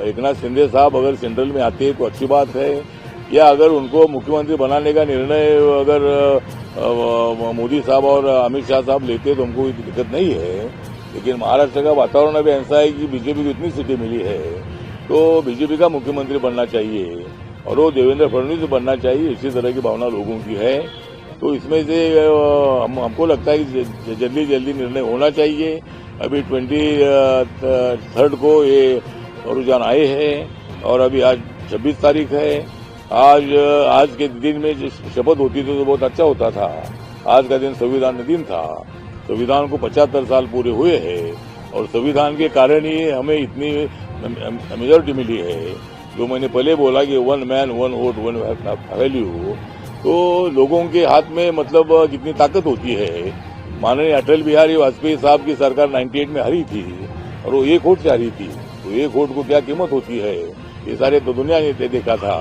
एकनाथ शिंदे साहब अगर सेंट्रल में आते हैं तो अच्छी बात है, या अगर उनको मुख्यमंत्री बनाने का निर्णय अगर मोदी साहब और अमित शाह साहब लेते तो हमको कोई दिक्कत नहीं है। लेकिन महाराष्ट्र का वातावरण अभी ऐसा है कि बीजेपी को इतनी सीटें मिली है तो बीजेपी का मुख्यमंत्री बनना चाहिए और वो देवेंद्र फडणवीस बनना चाहिए, इसी तरह की भावना लोगों की है। तो इसमें से हमको लगता है कि जल्दी निर्णय होना चाहिए। अभी 23 को ये रुझान आए हैं और अभी आज 26 तारीख है। आज के दिन में जो शपथ होती थी तो बहुत अच्छा होता था। आज का दिन संविधान दिन था, संविधान को 75 साल पूरे हुए हैं और संविधान के कारण ही हमें इतनी मेजॉरिटी मिली है। जो मैंने पहले बोला कि 1 मैन 1 वोट 1 वैल्यू, तो लोगों के हाथ में मतलब कितनी ताकत होती है। माननीय अटल बिहारी वाजपेयी साहब की सरकार 98 में हारी थी और वो 1 वोट से हारी थी, तो 1 वोट को क्या कीमत होती है ये सारे तो दुनिया ने देखा था।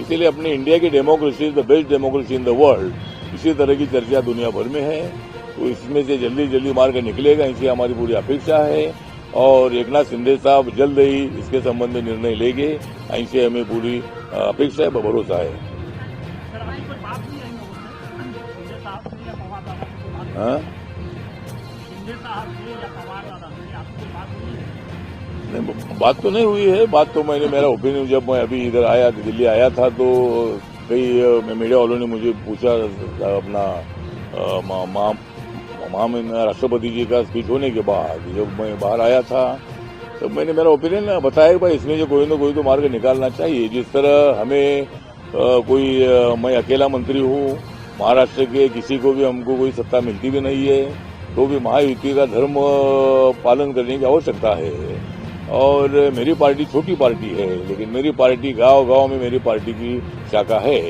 इसीलिए अपने इंडिया की democracy is the best democracy in the world, इसी तरह की चर्चा दुनिया भर में है। तो इसमें से जल्दी मार्ग निकलेगा, इसी हमारी पूरी अपेक्षा है और एकनाथ शिंदे साहब जल्द ही इसके संबंध में निर्णय लेंगे, ऐसे हमें पूरी अपेक्षा है, भरोसा है। हाँ? नहीं, बात तो नहीं हुई है। बात तो मेरा ओपिनियन, जब मैं अभी इधर आया, दिल्ली आया था तो कई मीडिया वालों ने मुझे पूछा अपना राष्ट्रपति जी का स्पीच होने के बाद जब मैं बाहर आया था तब मैंने मेरा ओपिनियन बताया भाई इसमें जो कोई ना कोई तो मार्ग निकालना चाहिए। जिस तरह हमें मैं अकेला मंत्री हूँ, महाराष्ट्र के किसी को भी हमको कोई सत्ता मिलती भी नहीं है, तो भी महायुति का धर्म पालन करने की आवश्यकता है। और मेरी पार्टी छोटी पार्टी है, लेकिन मेरी पार्टी गांव में मेरी पार्टी की शाखा है,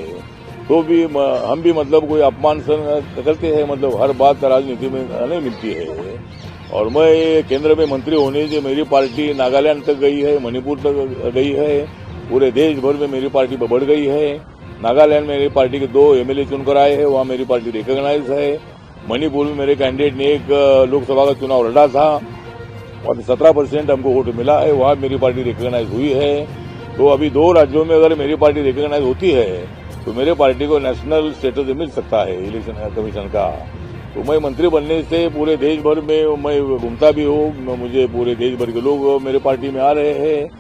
तो भी हम भी मतलब कोई अपमान करते हैं, मतलब हर बात राजनीति में नहीं मिलती है। और मैं केंद्र में मंत्री होने से मेरी पार्टी नागालैंड तक गई है, मणिपुर तक गई है, पूरे देश भर में मेरी पार्टी बढ़ गई है। नागालैंड में मेरी पार्टी के 2 एमएलए चुनकर आए हैं, वहां मेरी पार्टी रिकॉग्नाइज है। मणिपुर में मेरे कैंडिडेट ने एक लोकसभा का चुनाव लड़ा था और 17% हमको वोट मिला है, वहां मेरी पार्टी रिकॉग्नाइज हुई है। तो अभी 2 राज्यों में अगर मेरी पार्टी रिकॉग्नाइज होती है तो मेरे पार्टी को नेशनल स्टेटस मिल सकता है इलेक्शन कमीशन का। तो मैं मंत्री बनने से पूरे देश भर में मैं घूमता भी हूँ, मुझे पूरे देश भर के लोग मेरे पार्टी में आ रहे हैं,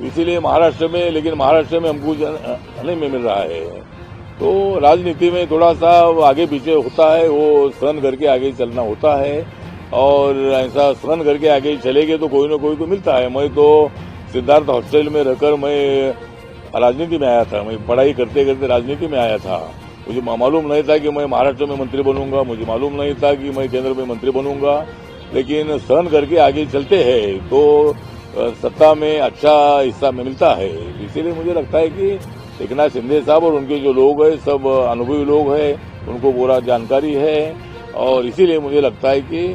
इसीलिए महाराष्ट्र में, लेकिन महाराष्ट्र में हमको नहीं मिल रहा है। तो राजनीति में थोड़ा सा आगे पीछे होता है, वो सहन करके आगे चलना होता है और ऐसा सहन करके आगे चलेंगे तो कोई ना कोई तो मिलता है। मैं तो सिद्धार्थ हॉस्टल में रहकर मैं राजनीति में आया था, मैं पढ़ाई करते करते राजनीति में आया था। मुझे मालूम नहीं था कि मैं महाराष्ट्र में मंत्री बनूंगा, मुझे मालूम नहीं था कि मैं केंद्र में मंत्री बनूंगा, लेकिन सहन करके आगे चलते हैं तो सत्ता में अच्छा हिस्सा में मिलता है। इसीलिए मुझे लगता है कि एकनाथ शिंदे साहब और उनके जो लोग हैं सब अनुभवी लोग हैं, उनको पूरा जानकारी है और इसीलिए मुझे लगता है कि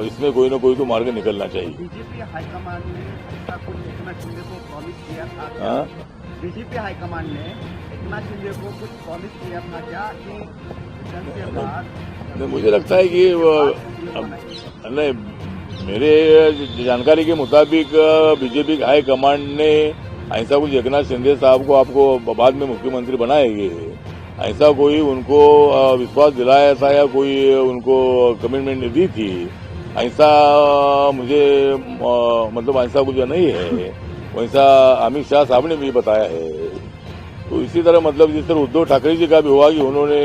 इसमें कोई ना कोई तो मार्ग निकलना चाहिए। बीजेपी हाईकमान ने ऐसा कुछ एकनाथ शिंदे को प्रॉमिस किया था? बीजेपी हाईकमान ने एकनाथ शिंदे को कुछ प्रॉमिस किया था क्या कि बाद? मुझे लगता है कि नहीं, मेरे जानकारी के मुताबिक बीजेपी हाईकमान ने ऐसा कुछ एकनाथ शिंदे साहब को आपको बाद में मुख्यमंत्री बनाएंगे, ऐसा कोई उनको विश्वास दिलाया था या कोई उनको कमिटमेंट दी थी, ऐसा मुझे मतलब ऐसा कुछ नहीं है। वैसा अमित शाह साहब ने भी बताया है। तो इसी तरह मतलब जिस तरह उद्धव ठाकरे जी का भी हुआ कि उन्होंने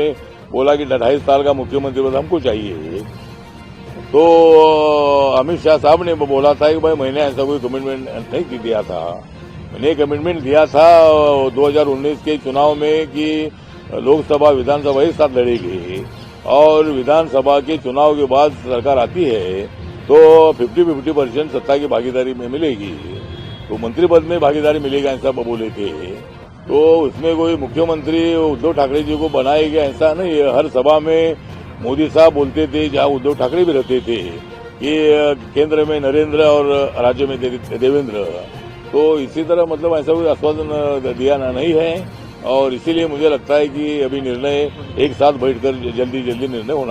बोला कि 2.5 साल का मुख्यमंत्री पद हमको चाहिए, तो अमित शाह साहब ने बोला था कि भाई मैंने ऐसा कोई कमिटमेंट नहीं दिया था। मैंने कमिटमेंट दिया था 2019 के चुनाव में कि लोकसभा विधानसभा एक साथ लड़ेगी और विधानसभा के चुनाव के बाद सरकार आती है तो 50-50% सत्ता की भागीदारी में मिलेगी, तो मंत्री पद में भागीदारी मिलेगा, ऐसा बोले थे। तो उसमें कोई मुख्यमंत्री उद्धव ठाकरे जी को बनाएगा ऐसा नहीं है। हर सभा में मोदी साहब बोलते थे, जहां उद्धव ठाकरे भी रहते थे, कि केंद्र में नरेंद्र और राज्य में देवेंद्र। तो इसी तरह मतलब ऐसा कोई आश्वासन दिया नहीं है और इसीलिए मुझे लगता है कि अभी निर्णय एक साथ बैठकर जल्दी निर्णय होना